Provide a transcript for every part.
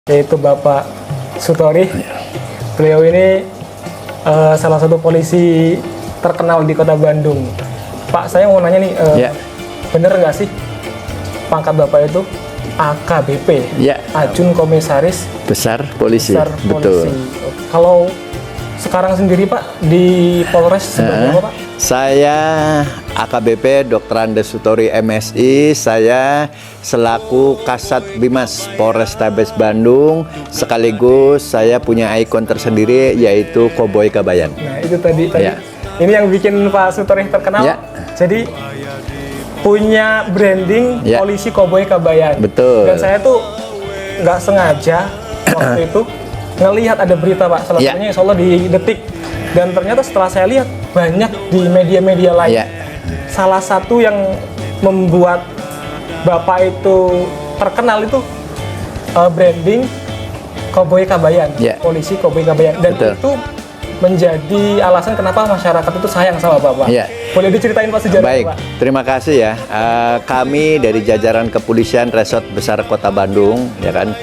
yaitu Bapak Sutori. Beliau ini salah satu polisi terkenal di Kota Bandung. Pak, saya mau nanya nih, bener nggak sih pangkat Bapak itu AKBP, Ajun Komisaris Besar Polisi? Besar Betul. Polisi. Kalau sekarang sendiri Pak di Polres sebagai apa Pak? Saya AKBP Dr. Andes Sutori MSI. Saya selaku Kasat Bimas Polrestabes Bandung, sekaligus saya punya ikon tersendiri yaitu Koboi Kabayan. Nah itu tadi. Ini yang bikin Pak Sutori terkenal. Jadi punya branding polisi Koboi Kabayan. Betul. Dan saya tuh nggak sengaja waktu itu ngelihat ada berita Pak, salah satunya insya Allah di Detik. Dan ternyata setelah saya lihat banyak di media-media lain. Salah satu yang membuat Bapak itu terkenal itu branding Koboi Kabayan, polisi Koboi Kabayan. Dan itu menjadi alasan kenapa masyarakat itu sayang sama Bapak. Boleh diceritain Pak sejarah Baik, Pak? Terima kasih ya. Kami dari jajaran Kepolisian Resort Besar Kota Bandung, ya kan,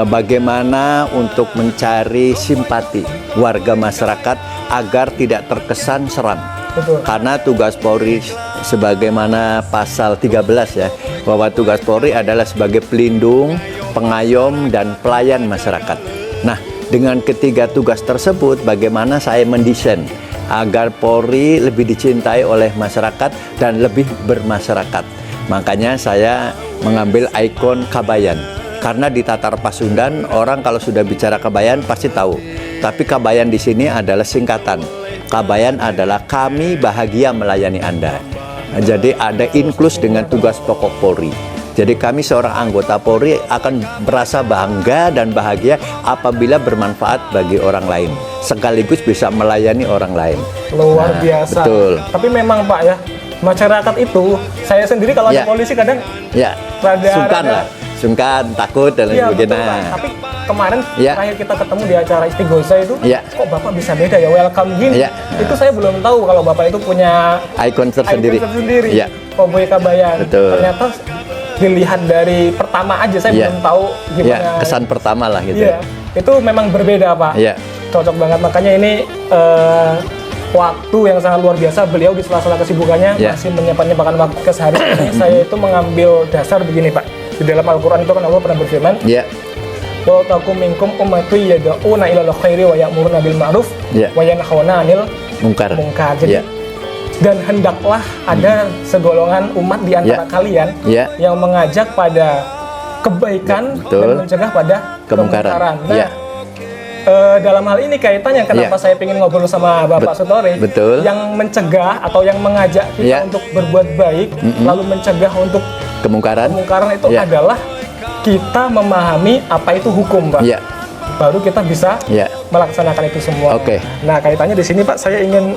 bagaimana untuk mencari simpati warga masyarakat agar tidak terkesan seram. Betul. Karena tugas Polri sebagaimana pasal 13 ya, bahwa tugas Polri adalah sebagai pelindung, pengayom, dan pelayan masyarakat. Nah, dengan ketiga tugas tersebut, bagaimana saya mendesain agar Polri lebih dicintai oleh masyarakat dan lebih bermasyarakat. Makanya saya mengambil ikon Kabayan. Karena di Tatar Pasundan, orang kalau sudah bicara Kabayan pasti tahu. Tapi Kabayan di sini adalah singkatan. Kabayan adalah kami bahagia melayani Anda. Nah, jadi ada inklus dengan tugas pokok Polri. Jadi kami seorang anggota Polri akan merasa bangga dan bahagia apabila bermanfaat bagi orang lain, sekaligus bisa melayani orang lain. Luar biasa. Betul. Tapi memang Pak ya, masyarakat itu, saya sendiri kalau ada polisi kadang sungkan, takut dan lain sebagainya. Tapi kemarin terakhir kita ketemu di acara Istighosa itu, kok Bapak bisa beda ya, welcome gini. Itu saya belum tahu kalau Bapak itu punya ikon tersendiri. Koboi Kabayan. Betul. Ternyata dilihat dari pertama aja saya belum tahu gimana. Kesan pertama lah gitu. Itu memang berbeda Pak. Cocok banget, makanya ini waktu yang sangat luar biasa. Beliau di sela-sela kesibukannya masih menyempatkan waktu keseharian. Saya itu mengambil dasar begini Pak. Di dalam Al-Quran itu kan Allah pernah berfirman, wa takum minkum ummatu yad'una ilal khairi wa ya'muruna bil ma'ruf wa yanhauna 'anil munkar. Jadi dan hendaklah ada segolongan umat di antara kalian yang mengajak pada kebaikan dan mencegah pada kemungkaran. Nah, dalam hal ini kaitannya kenapa saya ingin ngobrol sama Bapak Sutori, yang mencegah atau yang mengajak kita untuk berbuat baik, lalu mencegah untuk kemungkaran itu adalah kita memahami apa itu hukum, Pak. Baru kita bisa melaksanakan itu semua. Nah, kaitannya di sini Pak, saya ingin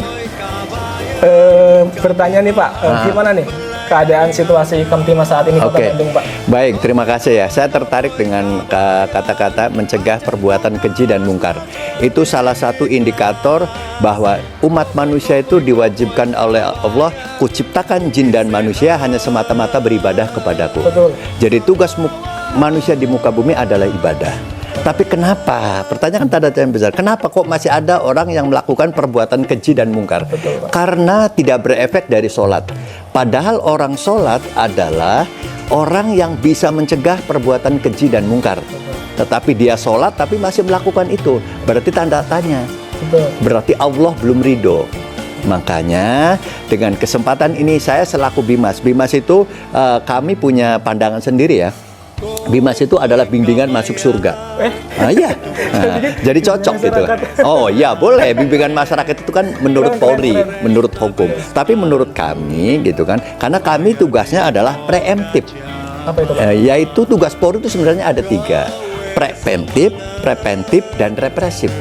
bertanya nih Pak, gimana nih keadaan situasi Kamtibmas saat ini Kota Bandung Pak? Baik, terima kasih ya. Saya tertarik dengan kata-kata mencegah perbuatan keji dan mungkar. Itu salah satu indikator bahwa umat manusia itu diwajibkan oleh Allah, kuciptakan jin dan manusia hanya semata-mata beribadah kepadaku. Jadi tugas manusia di muka bumi adalah ibadah. Tapi kenapa? Pertanyaan tanda tanya besar. Kenapa kok masih ada orang yang melakukan perbuatan keji dan mungkar? Karena tidak berefek dari sholat. Padahal orang sholat adalah orang yang bisa mencegah perbuatan keji dan mungkar. Tetapi dia sholat tapi masih melakukan itu. Berarti tanda tanya. Berarti Allah belum ridho. Makanya dengan kesempatan ini saya selaku Bimas. Bimas itu kami punya pandangan sendiri ya. Bimas itu adalah bimbingan masuk surga. Jadi cocok gitu lah. Oh iya boleh, bimbingan masyarakat itu kan menurut Polri, menurut hukum. Tapi menurut kami gitu kan, karena kami tugasnya adalah preemptif. Apa itu Pak? Yaitu tugas Polri itu sebenarnya ada 3. Preventif, preventif, dan represif.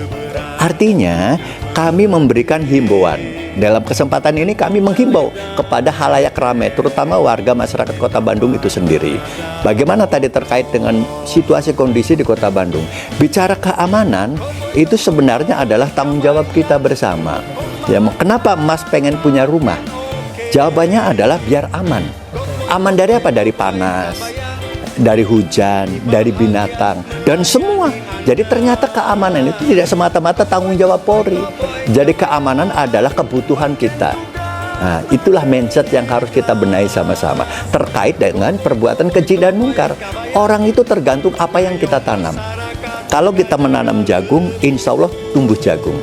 Artinya kami memberikan himbauan. Dalam kesempatan ini kami menghimbau kepada halayak ramai, terutama warga masyarakat Kota Bandung itu sendiri. Bagaimana tadi terkait dengan situasi kondisi di Kota Bandung? Bicara keamanan itu sebenarnya adalah tanggung jawab kita bersama. Ya, kenapa Mas pengen punya rumah? Jawabannya adalah biar aman. Aman dari apa? Dari panas, dari hujan, dari binatang, dan semua. Jadi ternyata keamanan itu tidak semata-mata tanggung jawab Polri. Jadi keamanan adalah kebutuhan kita. Nah, itulah mindset yang harus kita benahi sama-sama terkait dengan perbuatan keji dan mungkar. Orang itu tergantung apa yang kita tanam. Kalau kita menanam jagung, insya Allah tumbuh jagung.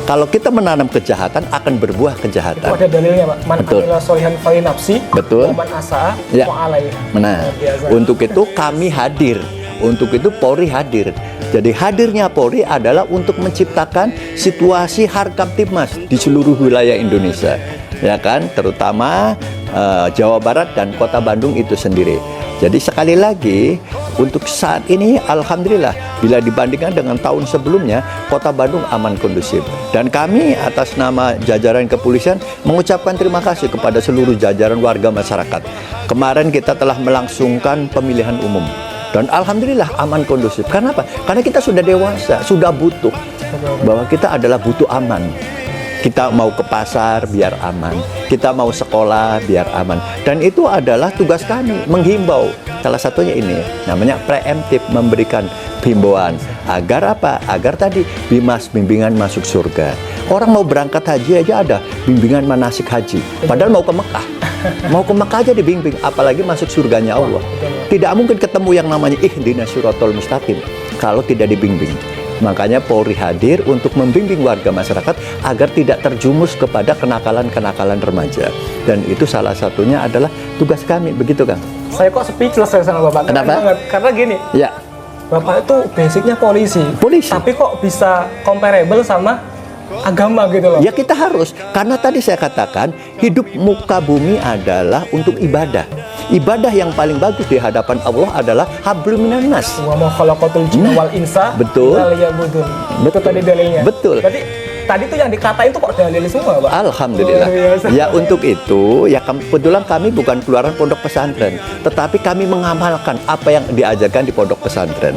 Kalau kita menanam kejahatan, akan berbuah kejahatan. Itu ada dalilnya, Pak. Man amila sholihan fali nafsi, betul. wa man asa'a Ya. fa alaihi. Nah, untuk itu kami hadir. Untuk itu Polri hadir. Jadi hadirnya Polri adalah untuk menciptakan situasi harkamtibmas di seluruh wilayah Indonesia, ya kan, terutama Jawa Barat dan Kota Bandung itu sendiri. Jadi sekali lagi untuk saat ini alhamdulillah bila dibandingkan dengan tahun sebelumnya Kota Bandung aman kondusif, dan kami atas nama jajaran kepolisian mengucapkan terima kasih kepada seluruh jajaran warga masyarakat. Kemarin kita telah melangsungkan pemilihan umum dan alhamdulillah aman kondusif. Karena apa? Karena kita sudah dewasa, sudah butuh bahwa kita adalah butuh aman. Kita mau ke pasar biar aman, kita mau sekolah biar aman, dan itu adalah tugas kami menghimbau. Salah satunya ini namanya preemptif, memberikan himbauan agar apa? Agar tadi bimas, bimbingan masuk surga. Orang mau berangkat haji aja ada bimbingan manasik haji, padahal mau ke Mekah. Mau ke Mekah aja dibimbing, apalagi masuk surganya Allah. Tidak mungkin ketemu yang namanya ihdinas siratal mustaqim kalau tidak dibimbing. Makanya Polri hadir untuk membimbing warga masyarakat agar tidak terjumus kepada kenakalan-kenakalan remaja. Dan itu salah satunya adalah tugas kami, begitu Kang. Saya kok speechless ya sama Bapak. Kenapa? Karena gini, Ya. Bapak itu basicnya polisi. Tapi kok bisa comparable sama agama gitu loh. Ya kita harus, karena tadi saya katakan hidup muka bumi adalah untuk ibadah. Ibadah yang paling bagus di hadapan Allah adalah hablum minan nas. Wa ma khalaqatul jinna wal insa illa liya'budun. Betul tadi dalilnya. Betul. Berarti tadi tuh yang dikatain tuh kok dalil semua, Pak? Alhamdulillah. Ya untuk itu, ya kebetulan kami bukan keluaran pondok pesantren, tetapi kami mengamalkan apa yang diajarkan di pondok pesantren.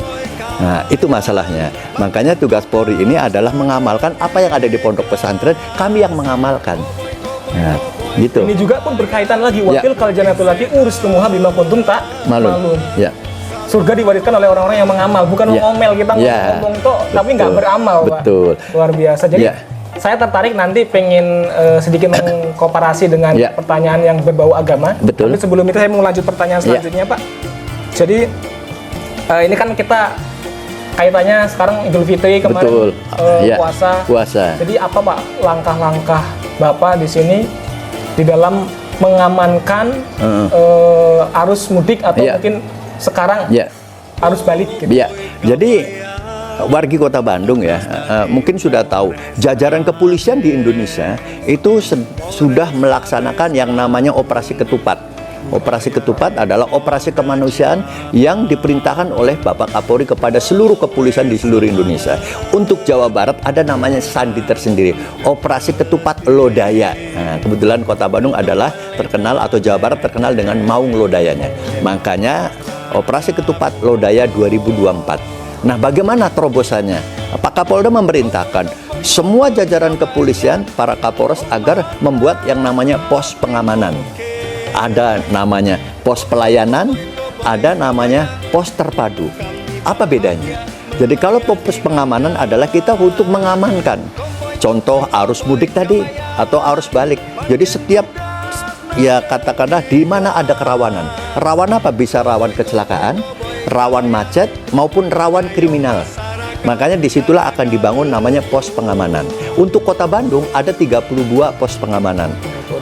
Nah, itu masalahnya. Makanya tugas Polri ini adalah mengamalkan apa yang ada di pondok pesantren, kami yang mengamalkan. Nah, gitu. Ini juga pun berkaitan lagi wakil kal jannatul lati uristumuha bima kuntum tak malun. Ya. Surga diwariskan oleh orang-orang yang mengamal, bukan ngomel kita ngomong tuh tapi nggak beramal, Pak. Betul. Luar biasa. Jadi saya tertarik nanti pengen sedikit mengkomparasi dengan pertanyaan yang berbau agama. Betul. Tapi sebelum itu saya mau lanjut pertanyaan selanjutnya, Pak. Jadi ini kan kita kaitannya sekarang Idul Fitri kemarin puasa. Jadi apa Pak langkah-langkah Bapak di sini di dalam mengamankan arus mudik atau mungkin sekarang arus balik gitu. Ya. Jadi wargi Kota Bandung ya mungkin sudah tahu jajaran kepolisian di Indonesia itu sudah melaksanakan yang namanya operasi ketupat. Operasi ketupat adalah operasi kemanusiaan yang diperintahkan oleh Bapak Kapolri kepada seluruh kepolisian di seluruh Indonesia. Untuk Jawa Barat ada namanya sandi tersendiri, operasi ketupat lodaya. Nah, kebetulan Kota Bandung adalah terkenal atau Jawa Barat terkenal dengan maung lodayanya. Makanya operasi ketupat lodaya 2024. Nah, bagaimana terobosannya? Pak Kapolda memerintahkan semua jajaran kepolisian, para Kapolres agar membuat yang namanya pos pengamanan. Ada namanya pos pelayanan, ada namanya pos terpadu. Apa bedanya? Jadi kalau pos pengamanan adalah kita untuk mengamankan contoh arus mudik tadi atau arus balik. Jadi setiap ya katakanlah di mana ada kerawanan. Rawan apa? Bisa rawan kecelakaan, rawan macet maupun rawan kriminal. Makanya disitulah akan dibangun namanya pos pengamanan. Untuk Kota Bandung ada 32 pos pengamanan.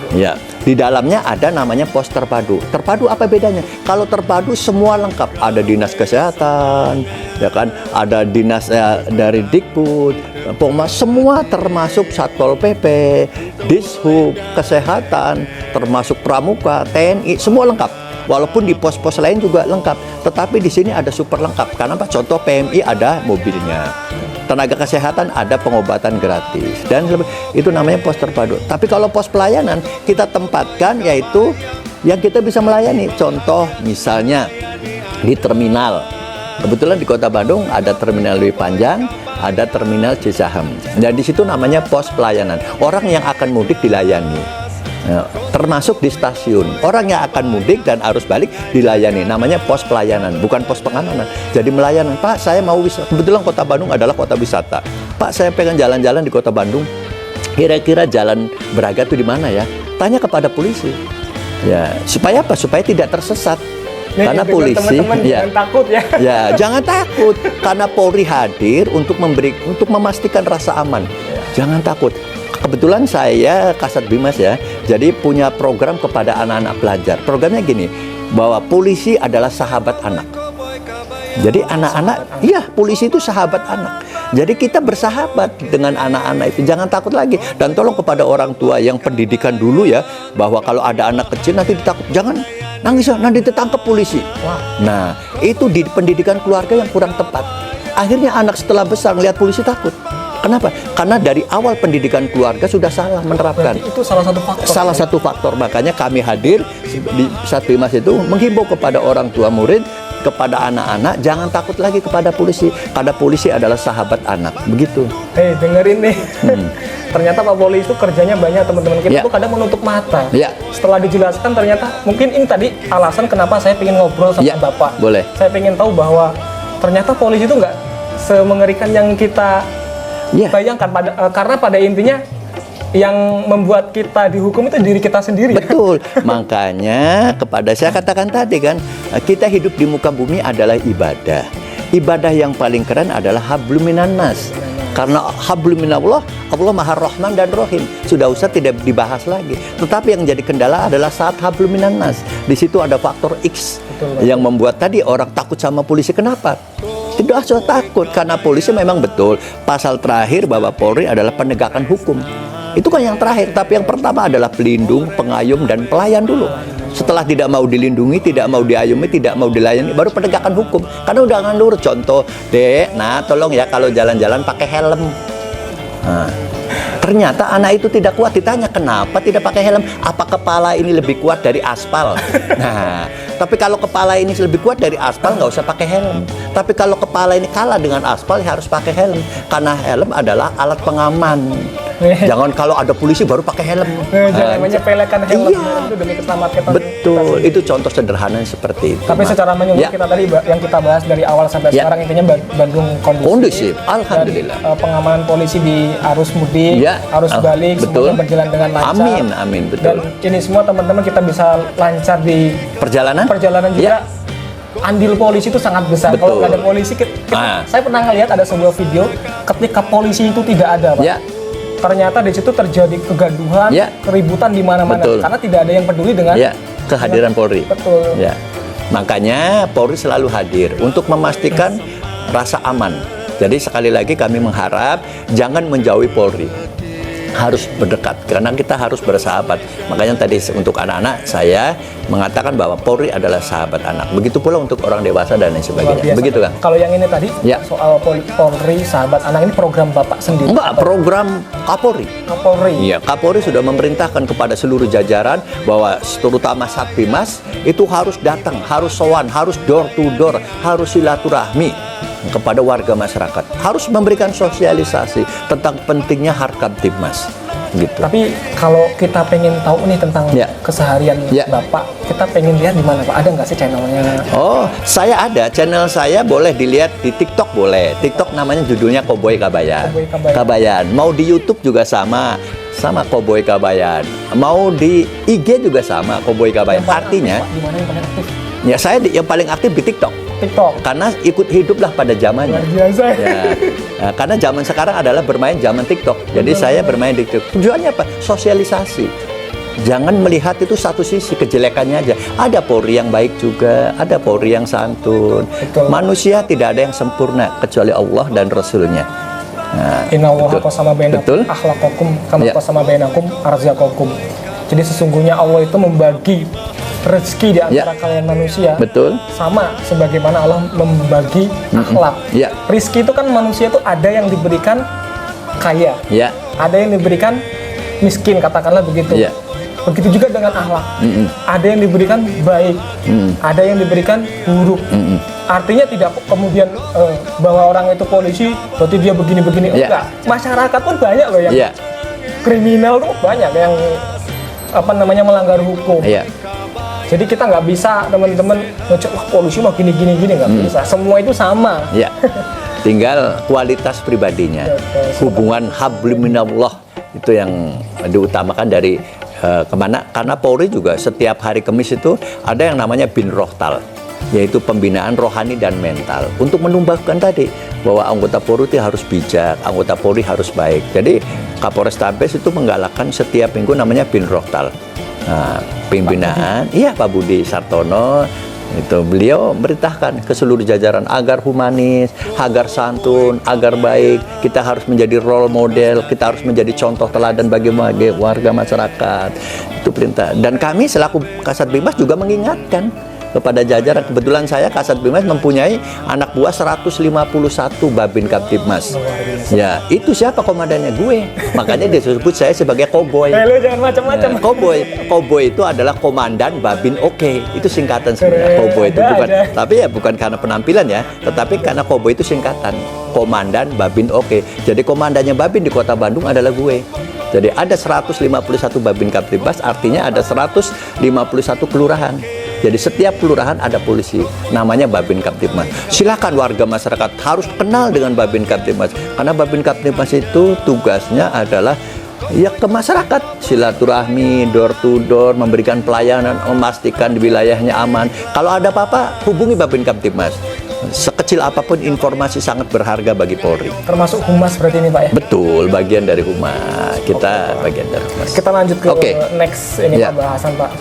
Ya, di dalamnya ada namanya pos terpadu. Terpadu apa bedanya? Kalau terpadu semua lengkap. Ada dinas kesehatan, ya kan? Ada dinas dari Dikbud, semua termasuk Satpol PP, Dishub, kesehatan, termasuk Pramuka, TNI, semua lengkap. Walaupun di pos-pos lain juga lengkap, tetapi di sini ada super lengkap. Karena apa? Contoh PMI ada mobilnya. Tenaga kesehatan ada pengobatan gratis dan itu namanya pos terpadu. Tapi kalau pos pelayanan kita tempatkan yaitu yang kita bisa melayani. Contoh misalnya di terminal. Kebetulan di Kota Bandung ada terminal Lewi Panjang, ada terminal Cicahem. Dan di situ namanya pos pelayanan. Orang yang akan mudik dilayani. termasuk di stasiun. Orang yang akan mudik dan arus balik dilayani, namanya pos pelayanan, bukan pos pengamanan. Jadi melayanan, Pak saya mau wisata, kebetulan kota Bandung adalah kota wisata. Pak saya pengen jalan-jalan di kota Bandung, kira-kira jalan Braga itu di mana ya? Tanya kepada polisi. Ya, supaya apa? Supaya tidak tersesat. Karena polisi, teman-teman jangan takut ya. Ya, jangan takut. Karena Polri hadir untuk memastikan rasa aman. Jangan takut. Kebetulan saya Kasat Bimas ya, jadi punya program kepada anak-anak pelajar. Programnya gini, bahwa polisi adalah sahabat anak. Jadi anak-anak, iya polisi itu sahabat anak. Jadi kita bersahabat dengan anak-anak itu, jangan takut lagi. Dan tolong kepada orang tua yang pendidikan dulu ya, bahwa kalau ada anak kecil nanti ditakut, jangan nangis nanti ditangkap polisi. Nah itu di pendidikan keluarga yang kurang tepat. Akhirnya anak setelah besar melihat polisi takut. Kenapa? Karena dari awal pendidikan keluarga sudah salah menerapkan. Berarti itu salah satu faktor. Salah satu faktor. Makanya kami hadir di Satbimas itu menghimbau kepada orang tua murid, kepada anak-anak, jangan takut lagi kepada polisi. Karena polisi adalah sahabat anak. Begitu. Dengerin nih. Ternyata Pak Polisi itu kerjanya banyak, teman-teman kita tuh kadang menutup mata. Setelah dijelaskan ternyata mungkin ini tadi alasan kenapa saya ingin ngobrol sama Bapak. Boleh. Saya ingin tahu bahwa ternyata polisi itu nggak semengerikan yang kita bayangkan, karena pada intinya yang membuat kita dihukum itu diri kita sendiri. Betul. Makanya kepada saya katakan tadi kan, kita hidup di muka bumi adalah ibadah. Ibadah yang paling keren adalah hablum minan nas. Karena hablum minallah, Allah Maha Rahman dan Rahim. Sudah usah tidak dibahas lagi. Tetapi yang jadi kendala adalah saat hablum minan nas. Di situ ada faktor X yang membuat tadi orang takut sama polisi. Kenapa? Tidak usah takut, karena polisi memang betul pasal terakhir bahwa Polri adalah penegakan hukum. Itu kan yang terakhir, tapi yang pertama adalah pelindung, pengayom, dan pelayan dulu. Setelah tidak mau dilindungi, tidak mau diayomi, tidak mau dilayani, baru penegakan hukum. Karena udah ngandur. Contoh, Dek, nah tolong ya kalau jalan-jalan pakai helm. Nah, ternyata anak itu tidak kuat. Ditanya kenapa tidak pakai helm, apa kepala ini lebih kuat dari aspal? Nah, tapi kalau kepala ini lebih kuat dari aspal nggak usah pakai helm. Tapi kalau kepala ini kalah dengan aspal ya harus pakai helm, karena helm adalah alat pengaman. Jangan kalau ada polisi baru pakai helm. Jangan menyepelekan helm itu demi keselamatan. Betul, itu contoh sederhana seperti itu. Tapi secara menyeluruh kita tadi yang kita bahas dari awal sampai sekarang intinya Bandung kondusif. Alhamdulillah. Dan, pengamanan polisi di arus mudik, arus balik, semuanya berjalan dengan lancar. Amin, betul. Dan ini semua teman-teman kita bisa lancar di perjalanan juga. Andil polisi itu sangat besar. Kalau nggak ada polisi, saya pernah ngelihat ada sebuah video ketika polisi itu tidak ada, Pak. Ternyata di situ terjadi kegaduhan, keributan di mana-mana karena tidak ada yang peduli dengan kehadiran Polri. Betul. Makanya Polri selalu hadir untuk memastikan rasa aman. Jadi sekali lagi kami mengharap jangan menjauhi Polri. Harus berdekat karena kita harus bersahabat. Makanya tadi untuk anak-anak saya mengatakan bahwa Polri adalah sahabat anak. Begitu pula untuk orang dewasa dan lain sebagainya. Begitu kan? Kalau yang ini tadi soal Polri sahabat anak, ini program Bapak sendiri? Enggak, program Kapolri. Iya, Kapolri sudah memerintahkan kepada seluruh jajaran bahwa terutama Satbimas itu harus datang, harus sowan, harus door to door, harus silaturahmi kepada warga masyarakat, harus memberikan sosialisasi tentang pentingnya harkat Tipmas gitu. Tapi kalau kita pengen tahu nih tentang keseharian Bapak, kita pengen lihat di mana Pak? Ada nggak sih channelnya? Oh, saya ada channel, saya boleh dilihat di TikTok, boleh. TikTok namanya judulnya Koboy Kabayan. Kabayan. Mau di YouTube juga sama Koboy Kabayan. Mau di IG juga sama Koboy Kabayan. Artinya di mana yang paling aktif? Ya saya yang paling aktif di TikTok. Karena ikut hiduplah pada zamannya. Biasa. Nah, karena zaman sekarang adalah bermain zaman TikTok. Jadi saya bermain di TikTok. Tujuannya apa? Sosialisasi. Jangan melihat itu satu sisi kejelekannya aja. Ada Polri yang baik juga, ada Polri yang santun. Manusia tidak ada yang sempurna kecuali Allah dan Rasulnya. Innallaha qasama bainakum akhlaqakum kama qasama bainakum arzaqakum. Jadi sesungguhnya Allah itu membagi rezeki di antara kalian manusia, sama sebagaimana Allah membagi akhlak. Rezeki itu kan manusia itu ada yang diberikan kaya, ada yang diberikan miskin, katakanlah begitu. Begitu juga dengan akhlak. Ada yang diberikan baik, ada yang diberikan buruk. Artinya tidak kemudian bahwa orang itu polisi berarti dia begini-begini. Enggak. Masyarakat pun banyak loh yang kriminal tuh, banyak yang apa namanya melanggar hukum. Iya. Jadi kita nggak bisa teman-teman ngecek wah polisi mah gini nggak bisa. Semua itu sama. Ya, tinggal kualitas pribadinya. Hubungan habliminallah itu yang diutamakan dari kemana? Karena Polri juga setiap hari Kamis itu ada yang namanya bin rohtal, yaitu pembinaan rohani dan mental untuk menumbuhkan tadi bahwa anggota Polri itu harus bijak, anggota Polri harus baik. Jadi Kapolres Tabes itu menggalakkan setiap minggu namanya bin rohtal. Nah, pembinaan, iya Pak Budi Sartono itu beliau merintahkan ke seluruh jajaran agar humanis, agar santun, agar baik. Kita harus menjadi role model, kita harus menjadi contoh teladan bagi warga masyarakat. Itu perintah. Dan kami selaku Kasat Bimas juga mengingatkan kepada jajaran. Kebetulan saya Kasat Bimas mempunyai anak buah 151 Babin Kaptibmas. Ya, itu siapa komandannya? Gue. Makanya dia sebut saya sebagai koboi. Lu jangan macam-macam. Nah, koboi itu adalah komandan Babin Oke. Itu singkatan sebenarnya. Koboi itu bukan, tapi ya bukan karena penampilan ya, tetapi karena koboi itu singkatan. Komandan Babin Oke. Jadi komandannya Babin di Kota Bandung adalah gue. Jadi ada 151 Babin Kaptibmas, artinya ada 151 kelurahan. Jadi setiap kelurahan ada polisi, namanya Babin Kaptibmas. Silakan warga masyarakat harus kenal dengan Babin Kaptibmas, karena Babin Kaptibmas itu tugasnya adalah ya ke masyarakat, silaturahmi, door to door, memberikan pelayanan, memastikan di wilayahnya aman. Kalau ada apa-apa, hubungi Babin Kaptibmas. Sekecil apapun informasi sangat berharga bagi Polri. Termasuk humas berarti ini Pak ya? Betul, bagian dari humas. Kita bagian dari humas. Kita lanjut ke next ini Pak, bahasan Pak.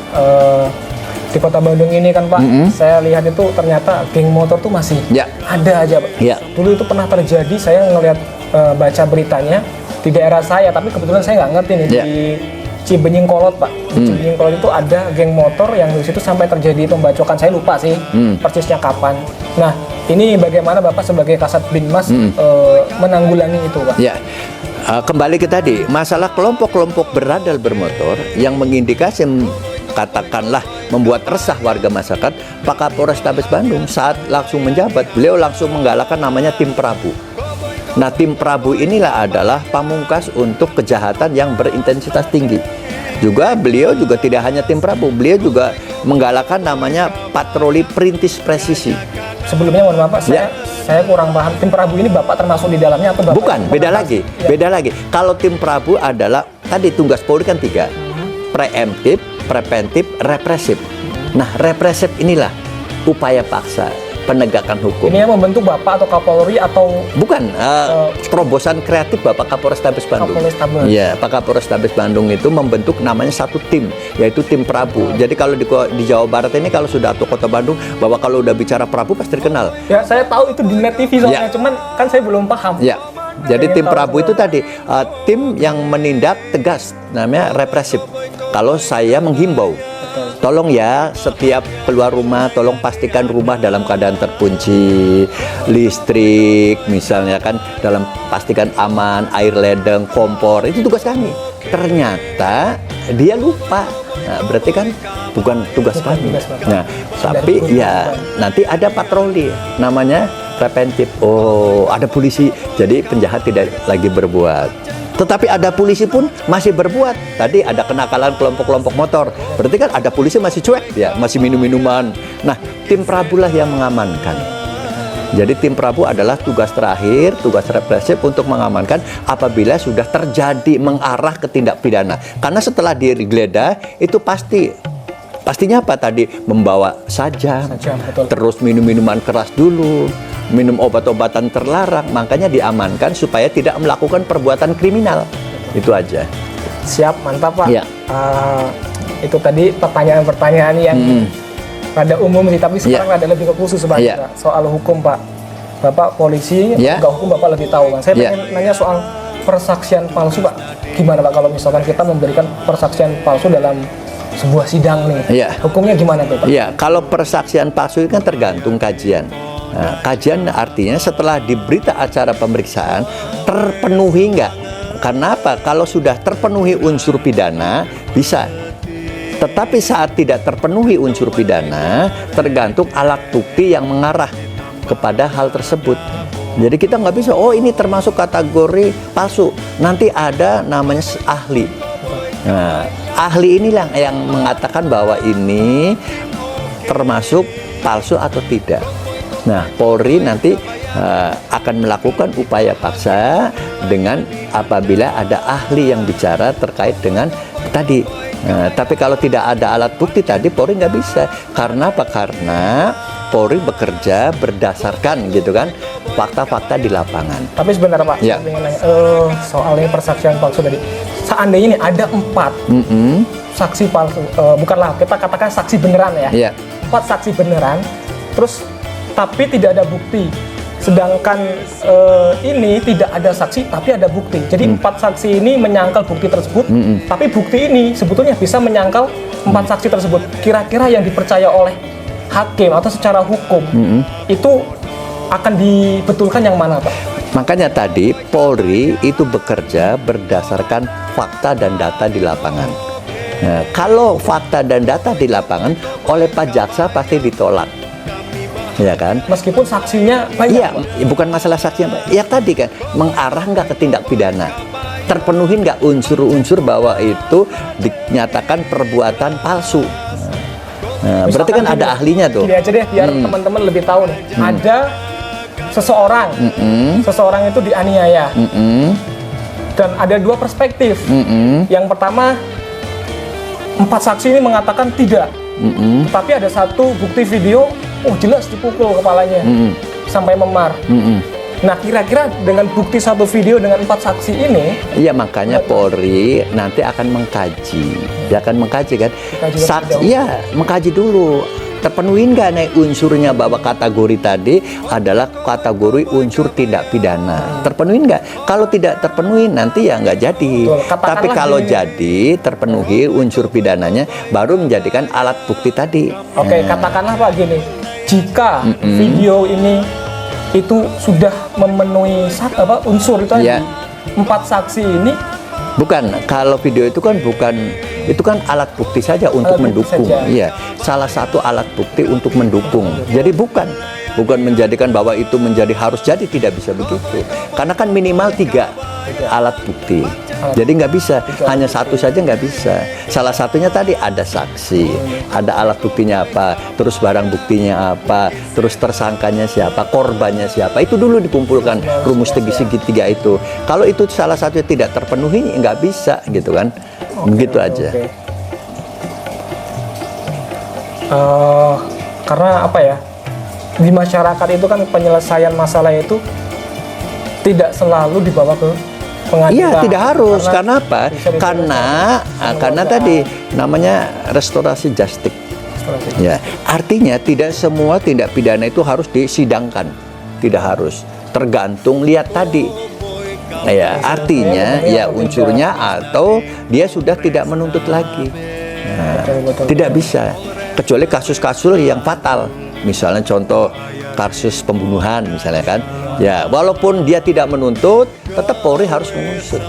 Di Kota Bandung ini kan Pak, saya lihat itu ternyata geng motor tuh masih ada aja Pak. Dulu itu pernah terjadi, saya ngelihat baca beritanya di daerah saya, tapi kebetulan saya nggak ngerti nih di Cibenying Kolot Pak. Di Cibenying Kolot itu ada geng motor yang di situ sampai terjadi pembacokan. Saya lupa sih persisnya kapan. Nah, ini bagaimana Bapak sebagai Kasat Binmas menanggulangi itu Pak? Ya. Kembali ke tadi, masalah kelompok-kelompok beradal bermotor yang mengindikasi katakanlah membuat resah warga masyarakat. Pak Kapolres Tabes Bandung saat langsung menjabat, beliau langsung menggalakkan namanya tim Prabu. Nah, tim Prabu inilah adalah pamungkas untuk kejahatan yang berintensitas tinggi. Juga beliau juga tidak hanya tim Prabu, beliau juga menggalakkan namanya patroli perintis presisi. Sebelumnya mohon maaf Pak, saya kurang paham. Tim Prabu ini Bapak termasuk di dalamnya atau Bapak? Bukan, beda lagi. Beda lagi. Kalau tim Prabu adalah tadi tugas Polri kan 3. Preemptif, preventif, represif. Nah, represif inilah upaya paksa penegakan hukum. Ini yang membentuk Bapak atau Kapolri atau bukan terobosan kreatif Bapak Kapolres Tabes Bandung. Iya, Pak Kapolres Tabes Bandung itu membentuk namanya satu tim, yaitu tim Prabu. Jadi kalau di Jawa Barat ini kalau sudah atau Kota Bandung, bahwa kalau udah bicara Prabu pasti dikenal. Ya, saya tahu itu di Net TV soalnya, cuman kan saya belum paham. Ya. Jadi tim Prabu itu tadi tim yang menindak tegas, namanya represif. Kalau saya menghimbau, tolong ya setiap keluar rumah, tolong pastikan rumah dalam keadaan terkunci, listrik misalnya kan dalam pastikan aman, air ledeng, kompor, itu tugas kami. Ternyata dia lupa, nah, berarti kan bukan tugas kami. Nah, tapi ya nanti ada patroli, namanya preventif. Oh, ada polisi, jadi penjahat tidak lagi berbuat. Tetapi ada polisi pun masih berbuat. Tadi ada kenakalan kelompok-kelompok motor. Berarti kan ada polisi masih cuek, ya, masih minum-minuman. Nah, tim Prabu lah yang mengamankan. Jadi tim Prabu adalah tugas terakhir, tugas represif untuk mengamankan apabila sudah terjadi mengarah ke tindak pidana. Karena setelah digeledah itu pastinya apa tadi? Membawa sajam, terus minum minuman keras dulu, minum obat-obatan terlarang, makanya diamankan supaya tidak melakukan perbuatan kriminal. Itu aja. Siap, mantap Pak. Ya. Itu tadi pertanyaan-pertanyaan yang rada umum sih, tapi sekarang rada lebih ke khusus Pak. Soal hukum Pak. Bapak polisi, enggak hukum Bapak lebih tahu kan. Saya pengen nanya soal persaksian palsu Pak. Gimana Pak kalau misalkan kita memberikan persaksian palsu dalam sebuah sidang nih? Hukumnya gimana tuh Pak? Iya, kalau persaksian palsu itu kan tergantung kajian. Nah, kajian artinya setelah di berita acara pemeriksaan terpenuhi enggak? Karena apa? Kalau sudah terpenuhi unsur pidana bisa. Tetapi saat tidak terpenuhi unsur pidana, tergantung alat bukti yang mengarah kepada hal tersebut. Jadi kita nggak bisa, oh ini termasuk kategori palsu. Nanti ada namanya ahli. Nah, ahli inilah yang mengatakan bahwa ini termasuk palsu atau tidak. Nah, Polri nanti akan melakukan upaya paksa dengan apabila ada ahli yang bicara terkait dengan tadi. Tapi kalau tidak ada alat bukti tadi, Polri nggak bisa. Karena apa? Karena Polri bekerja berdasarkan gitu kan fakta-fakta di lapangan. Tapi sebentar Pak, Ya. saya ingin nanya, soal ini persaksian palsu tadi. Seandainya ini ada 4 saksi palsu, bukanlah kita katakan saksi beneran ya. Iya. 4 saksi beneran, terus tapi tidak ada bukti. Sedangkan ini tidak ada saksi tapi ada bukti. Jadi 4 saksi ini menyangkal bukti tersebut, tapi bukti ini sebetulnya bisa menyangkal 4 saksi tersebut. Kira-kira yang dipercaya oleh hakim atau secara hukum itu akan dibetulkan yang mana, Pak? Makanya tadi Polri itu bekerja berdasarkan fakta dan data di lapangan. Nah, kalau fakta dan data di lapangan oleh Pak Jaksa pasti ditolak, ya kan? Meskipun saksinya banyak. Iya, bukan masalah saksinya, Pak. Ya tadi kan mengarah nggak ke tindak pidana, terpenuhi nggak unsur-unsur bahwa itu dinyatakan perbuatan palsu. Nah, berarti kan ada ahlinya tuh. Gini aja deh, biar teman-teman lebih tahu nih. Ada seseorang, seseorang itu dianiaya, dan ada 2 perspektif. Yang pertama, 4 saksi ini mengatakan tidak, tapi ada 1 bukti video, oh jelas dipukul kepalanya sampai memar. Nah, kira-kira dengan bukti 1 video dengan 4 saksi ini, iya makanya Polri nanti akan mengkaji, ya akan mengkaji kan, iya mengkaji dulu terpenuhi nggak nih unsurnya bahwa kategori tadi adalah kategori unsur tindak pidana, terpenuhi nggak? Kalau tidak terpenuhi nanti ya nggak jadi. Tapi kalau jadi terpenuhi unsur pidananya, baru menjadikan alat bukti tadi. Oke, katakanlah Pak gini, jika video ini itu sudah memenuhi unsur itu tadi, 4 saksi ini. Bukan, kalau video itu kan bukan, itu kan alat bukti saja untuk mendukung. Iya, salah satu alat bukti untuk mendukung. Jadi bukan menjadikan bahwa itu menjadi harus jadi, tidak bisa begitu. Karena kan minimal 3 alat bukti. Jadi nggak bisa, hanya 1 saja nggak bisa. Salah satunya tadi ada saksi, ada alat buktinya apa, terus barang buktinya apa, terus tersangkanya siapa, korbannya siapa. Itu dulu dikumpulkan rumus segitiga itu. Kalau itu salah satunya tidak terpenuhi, nggak bisa gitu kan. Begitu aja. Karena apa ya, di masyarakat itu kan penyelesaian masalah itu tidak selalu dibawa ke pengadilan. Iya, tidak harus. Karena apa? Karena tadi namanya restorasi justice. Ya, artinya tidak semua tindak pidana itu harus disidangkan. Tidak harus. Tergantung lihat tadi. Ya, artinya ya unsurnya atau dia sudah tidak menuntut lagi. Nah, tidak bisa. Kecuali kasus-kasus yang fatal. Misalnya contoh kasus pembunuhan misalnya kan. Ya, walaupun dia tidak menuntut, tetap Polri harus mengusut.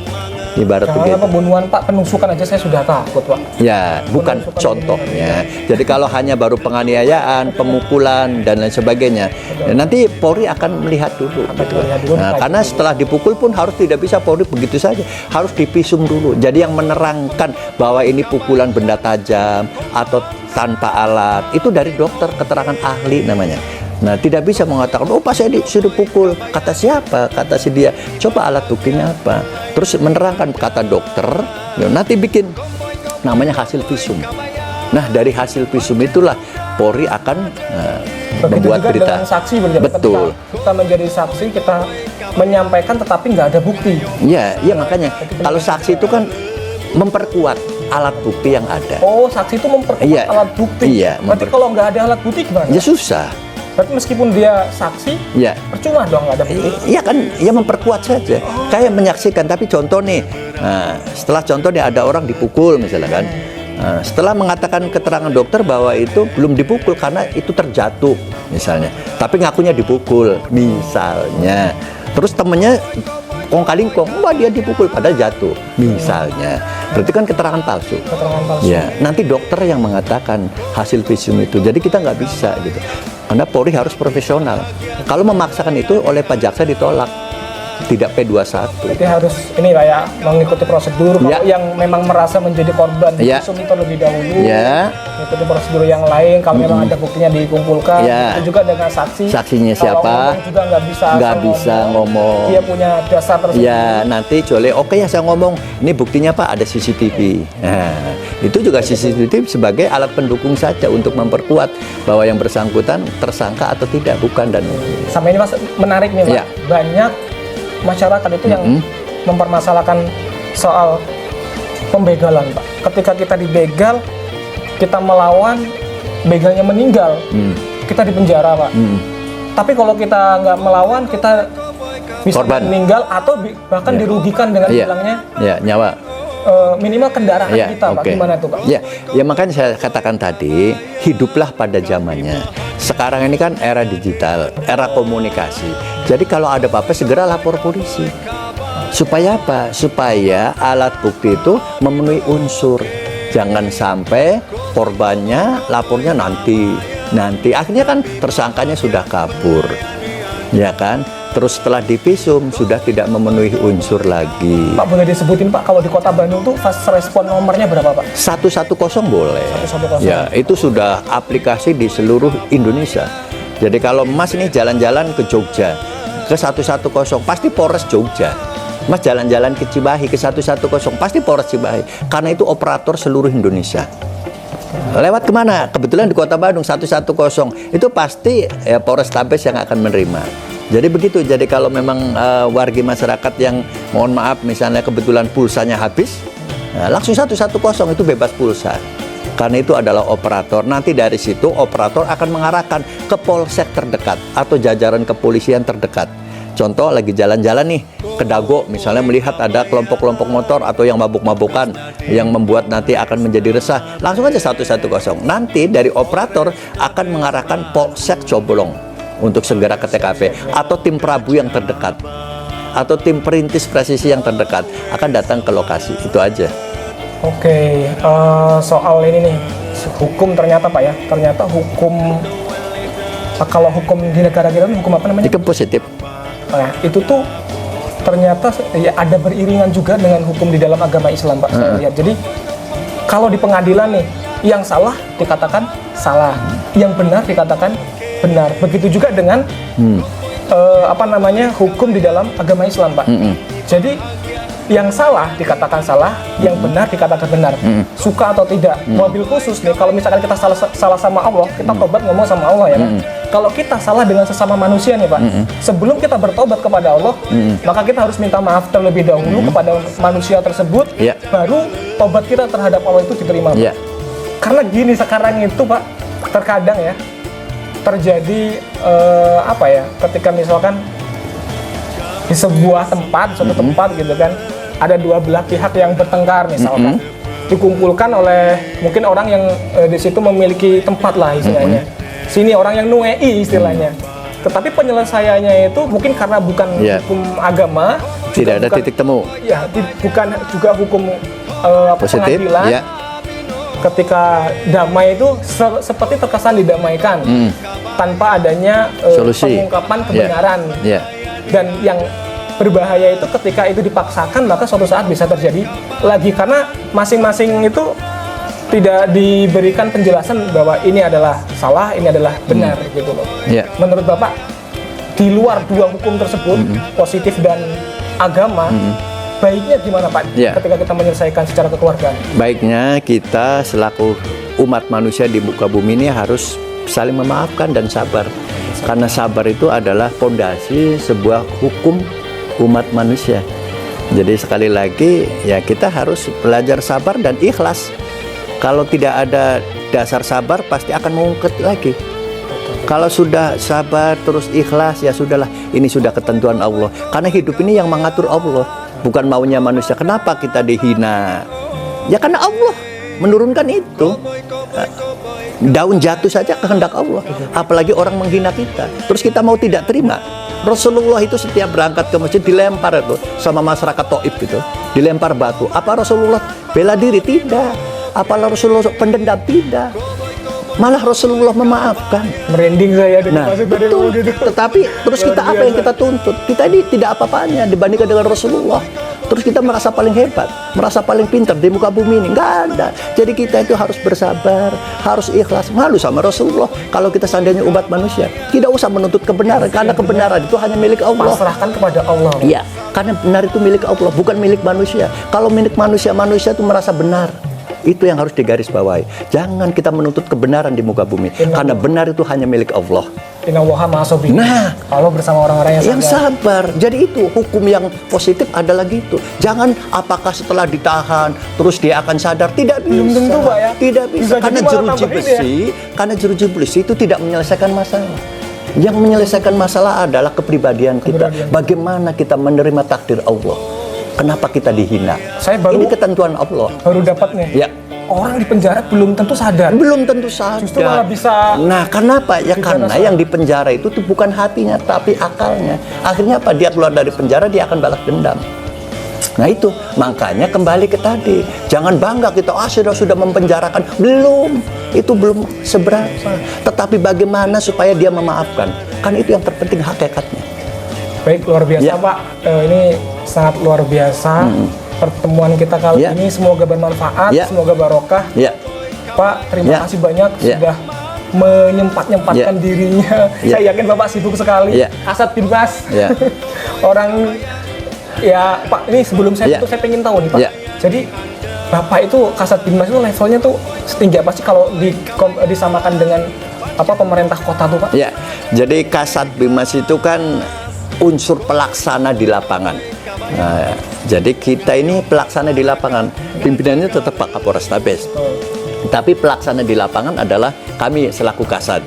Ibarat begitu. Pembunuhan Pak, penusukan aja saya sudah takut Pak. Ya, bukan contohnya. Jadi kalau hanya baru penganiayaan, pemukulan dan lain sebagainya, ya, nanti Polri akan melihat dulu. Nah, karena setelah dipukul pun harus tidak bisa Polri begitu saja, harus divisum dulu. Jadi yang menerangkan bahwa ini pukulan benda tajam atau tanpa alat itu dari dokter, keterangan ahli namanya. Nah, tidak bisa mengatakan, oh pas saya disuruh pukul, kata siapa, kata si dia, coba alat buktinya apa, terus menerangkan kata dokter, ya, nanti bikin namanya hasil visum. Nah, dari hasil visum itulah Polri akan membuat berita. Dengan saksi, betul. Kita menjadi saksi, kita menyampaikan tetapi nggak ada bukti. Iya makanya kalau saksi itu kan memperkuat alat bukti yang ada. Oh, saksi itu memperkuat alat bukti. Iya. Berarti kalau nggak ada alat bukti gimana? Ya susah. Berarti meskipun dia saksi, percuma dong nggak ada bukti. Iya kan, ya memperkuat saja. Kayak menyaksikan, tapi contoh nih, setelah contoh nih ada orang dipukul misalnya kan, setelah mengatakan keterangan dokter bahwa itu belum dipukul karena itu terjatuh misalnya, tapi ngakunya dipukul misalnya, terus temennya kong-kalingkong, wah dia dipukul padahal jatuh misalnya, berarti kan keterangan palsu. Ya, nanti dokter yang mengatakan hasil visum itu, jadi kita nggak bisa gitu. Karena Polri harus profesional. Kalau memaksakan itu oleh Pak Jaksa ditolak. tidak P21. Jadi harus ini lah ya, mengikuti prosedur. Kalau yang memang merasa menjadi korban visum itu lebih dahulu, mengikuti prosedur yang lain. Kalau memang ada buktinya dikumpulkan, itu juga dengan saksi. Saksinya siapa? Kalau juga nggak bisa ngomong. Dia punya dasar tersebut. Ya, nanti Jole, oke ya saya ngomong, ini buktinya Pak ada CCTV. Nah, itu juga CCTV sebagai alat pendukung saja untuk memperkuat bahwa yang bersangkutan tersangka atau tidak, bukan. Dan sampai ini Mas menarik nih Pak, banyak masyarakat itu yang mempermasalahkan soal pembegalan Pak. Ketika kita dibegal, kita melawan, begalnya meninggal, kita dipenjara Pak. Tapi kalau kita nggak melawan, kita bisa meninggal atau bahkan dirugikan dengan hilangnya nyawa. Minimal kendaraan kita Pak. Gimana tuh Pak? Ya makanya saya katakan tadi, hiduplah pada zamannya. Sekarang ini kan era digital, era komunikasi. Jadi kalau ada apa-apa segera lapor polisi. Supaya apa? Supaya alat bukti itu memenuhi unsur. Jangan sampai korbannya lapornya nanti. Akhirnya kan tersangkanya sudah kabur. Ya kan? Terus setelah divisum sudah tidak memenuhi unsur lagi. Pak, boleh disebutin Pak, kalau di Kota Bandung tuh fast respon nomornya berapa Pak? 110 boleh. 110. Ya, itu sudah aplikasi di seluruh Indonesia. Jadi kalau Mas ini jalan-jalan ke Jogja, ke 110 pasti Polres Jogja. Mas jalan-jalan ke Cimahi ke 110 pasti Polres Cimahi. Karena itu operator seluruh Indonesia. Lewat kemana? Kebetulan di Kota Bandung 110 itu pasti Polrestabes yang akan menerima. Jadi begitu. Jadi kalau memang warga masyarakat yang mohon maaf misalnya kebetulan pulsanya habis, langsung 110 itu bebas pulsa. Karena itu adalah operator. Nanti dari situ operator akan mengarahkan ke polsek terdekat atau jajaran kepolisian terdekat. Contoh lagi jalan-jalan nih ke Dago misalnya melihat ada kelompok-kelompok motor atau yang mabuk-mabukan yang membuat nanti akan menjadi resah, langsung aja 110. Nanti dari operator akan mengarahkan polsek Cobolong untuk segera ke TKP atau tim Prabu yang terdekat atau tim perintis presisi yang terdekat akan datang ke lokasi. Itu aja. Oke, soal ini nih hukum ternyata Pak ya, ternyata hukum kalau hukum di negara kita hukum apa namanya? Hukum positif. Nah, itu tuh ternyata ya ada beriringan juga dengan hukum di dalam agama Islam Pak. Saya lihat. Jadi kalau di pengadilan nih yang salah dikatakan salah, yang benar dikatakan benar. Begitu juga dengan hukum di dalam agama Islam Pak. Jadi yang salah dikatakan salah, yang benar dikatakan benar. Suka atau tidak. Mobil khusus nih, kalau misalkan kita salah sama Allah, kita tobat ngomong sama Allah ya kan. Kalau kita salah dengan sesama manusia nih Pak, sebelum kita bertobat kepada Allah, maka kita harus minta maaf terlebih dahulu kepada manusia tersebut, baru tobat kita terhadap Allah itu diterima Pak. Karena gini sekarang itu Pak, terkadang ya terjadi ketika misalkan di sebuah tempat, suatu tempat gitu kan, ada dua belah pihak yang bertengkar misalkan, dikumpulkan oleh mungkin orang yang di situ memiliki tempat lah istilahnya. Sini orang yang nuei istilahnya. Tetapi penyelesaiannya itu mungkin karena bukan hukum agama, tidak ada titik temu. Ya, bukan juga hukum positif, pengadilan. Ketika damai itu seperti terkesan didamaikan tanpa adanya pengungkapan kebenaran. Dan yang berbahaya itu ketika itu dipaksakan, maka suatu saat bisa terjadi lagi karena masing-masing itu tidak diberikan penjelasan bahwa ini adalah salah, ini adalah benar gitu loh. Menurut Bapak, di luar dua hukum tersebut, positif dan agama, baiknya gimana Pak ketika kita menyelesaikan secara kekeluargaan? Baiknya kita selaku umat manusia di muka bumi ini harus saling memaafkan dan sabar. Karena sabar itu adalah fondasi sebuah hukum umat manusia. Jadi sekali lagi ya kita harus belajar sabar dan ikhlas. Kalau tidak ada dasar sabar pasti akan mengungkit lagi. Kalau sudah sabar terus ikhlas ya sudahlah, ini sudah ketentuan Allah. Karena hidup ini yang mengatur Allah, bukan maunya manusia. Kenapa kita dihina? Ya karena Allah menurunkan itu. Daun jatuh saja kehendak Allah, apalagi orang menghina kita. Terus kita mau tidak terima? Rasulullah itu setiap berangkat ke masjid dilempar itu sama masyarakat Taif gitu, dilempar batu. Apa Rasulullah bela diri? Tidak. Apa Rasulullah pendendam? Tidak. Malah Rasulullah memaafkan. Merinding saya dengan Nah, masuk dari betul. ngomong gitu. Tetapi terus kita apa yang kita tuntut? Kita ini tidak apa-apanya dibandingkan dengan Rasulullah. Terus kita merasa paling hebat, merasa paling pintar di muka bumi ini. Nggak ada. Jadi kita itu harus bersabar, harus ikhlas. Malu sama Rasulullah. Kalau kita seandainya umat manusia, tidak usah menuntut kebenaran. Karena kebenaran itu hanya milik Allah. Pasrahkan kepada Allah. Iya, karena benar itu milik Allah, bukan milik manusia. Kalau milik manusia, manusia itu merasa benar. Itu yang harus digarisbawahi. Jangan kita menuntut kebenaran di muka bumi. Karena benar itu hanya milik Allah. Inna Allaha ma'a sabirin. Nah, Allah bersama orang-orang yang sabar. Jadi itu hukum yang positif adalah gitu. Jangan apakah setelah ditahan terus dia akan sadar, tidak bisa. Belum tentu, Pak, ya. Tidak bisa. Bisa Karena jadi malah jeruji tambahin, besi, karena jeruji besi itu tidak menyelesaikan masalah. Yang menyelesaikan masalah adalah kepribadian kita. Bagaimana kita menerima takdir Allah. Kenapa kita dihina? Ini ketentuan Allah. Baru dapat nih. Ya. Orang di penjara belum tentu sadar. Belum tentu sadar. Justru malah bisa. Nah, kenapa? Ya karena yang di penjara itu tuh bukan hatinya, tapi akalnya. Akhirnya apa? Dia keluar dari penjara, dia akan balas dendam. Nah itu, makanya kembali ke tadi. Jangan bangga kita, sudah mempenjarakan. Belum. Itu belum seberapa. Tetapi bagaimana supaya dia memaafkan? Kan itu yang terpenting hakikatnya. Baik, luar biasa, Pak. Ini sangat luar biasa. Pertemuan kita kali ini semoga bermanfaat, semoga barokah. Pak, terima kasih banyak sudah menyempatkan dirinya. Saya yakin Bapak sibuk sekali. Kasat bin Mas. Orang ya Pak, ini sebelum saya tutup saya pengen tahu nih Pak. Jadi Bapak itu Kasat bin Mas itu levelnya tuh setinggi apa sih kalau disamakan dengan apa pemerintah kota tuh Pak? Ya, jadi Kasat bin Mas itu kan unsur pelaksana di lapangan. Nah, jadi kita ini pelaksana di lapangan, pimpinannya tetap Pak Kapolres Tabes. Tapi pelaksana di lapangan adalah kami selaku Kasat.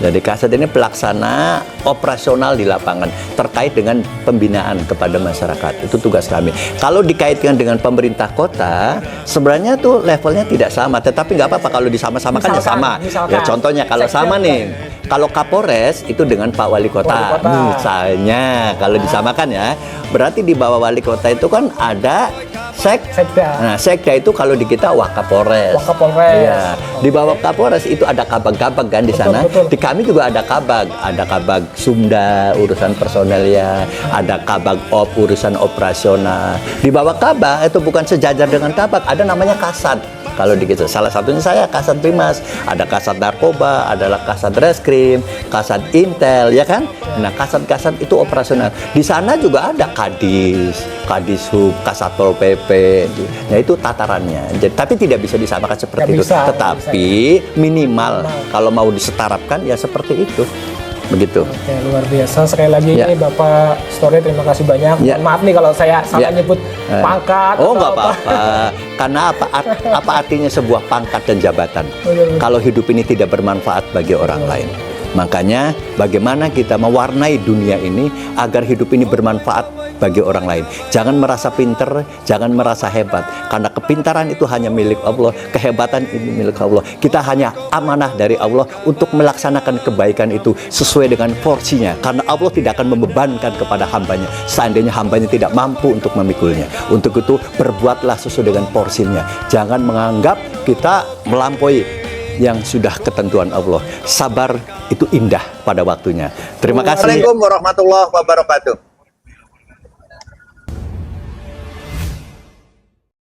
Jadi Kasat ini pelaksana operasional di lapangan terkait dengan pembinaan kepada masyarakat. Itu tugas kami. Kalau dikaitkan dengan pemerintah kota, sebenarnya tuh levelnya tidak sama. Tetapi nggak apa-apa kalau disama-samakan ya sama. Ya contohnya kalau sama nih, kalau Kapolres itu dengan Pak Wali Kota. Misalnya kalau disamakan ya, berarti di bawah Wali Kota itu kan ada Sekda. Nah, Sekda itu kalau di kita Wakapolres. Iya. Di bawah Kapolres itu ada kabag-kabag kan di sana. Di kami juga ada kabag. Ada kabag Sumda urusan personelnya, ada kabag urusan operasional. Di bawah kabag itu bukan sejajar dengan kabag, ada namanya Kasat. Kalau di kita salah satunya saya Kasat Bimas, ada Kasat Narkoba, adalah Kasat Reskrim, Kasat Intel, ya kan? Nah, kasat-kasat itu operasional. Di sana juga ada Kadis, Kadishub, Kasatpol PP. Nah, itu tatarannya. Jadi, tapi tidak bisa disamakan seperti itu. Tetapi minimal kalau mau disetarapkan ya seperti itu. Begitu. Oke, luar biasa. Sekali lagi ini Bapak Story, terima kasih banyak. Maaf nih kalau saya salah nyebut pangkat. Oh, nggak apa-apa. Karena apa artinya sebuah pangkat dan jabatan? Kalau hidup ini tidak bermanfaat bagi orang lain. Makanya bagaimana kita mewarnai dunia ini agar hidup ini bermanfaat bagi orang lain. Jangan merasa pinter, jangan merasa hebat. Karena kepintaran itu hanya milik Allah, kehebatan ini milik Allah. Kita hanya amanah dari Allah untuk melaksanakan kebaikan itu sesuai dengan porsinya. Karena Allah tidak akan membebankan kepada hambanya seandainya hambanya tidak mampu untuk memikulnya. Untuk itu berbuatlah sesuai dengan porsinya. Jangan menganggap kita melampaui yang sudah ketentuan Allah. Sabar itu indah pada waktunya. Terima kasih. Assalamualaikum warahmatullahi wabarakatuh.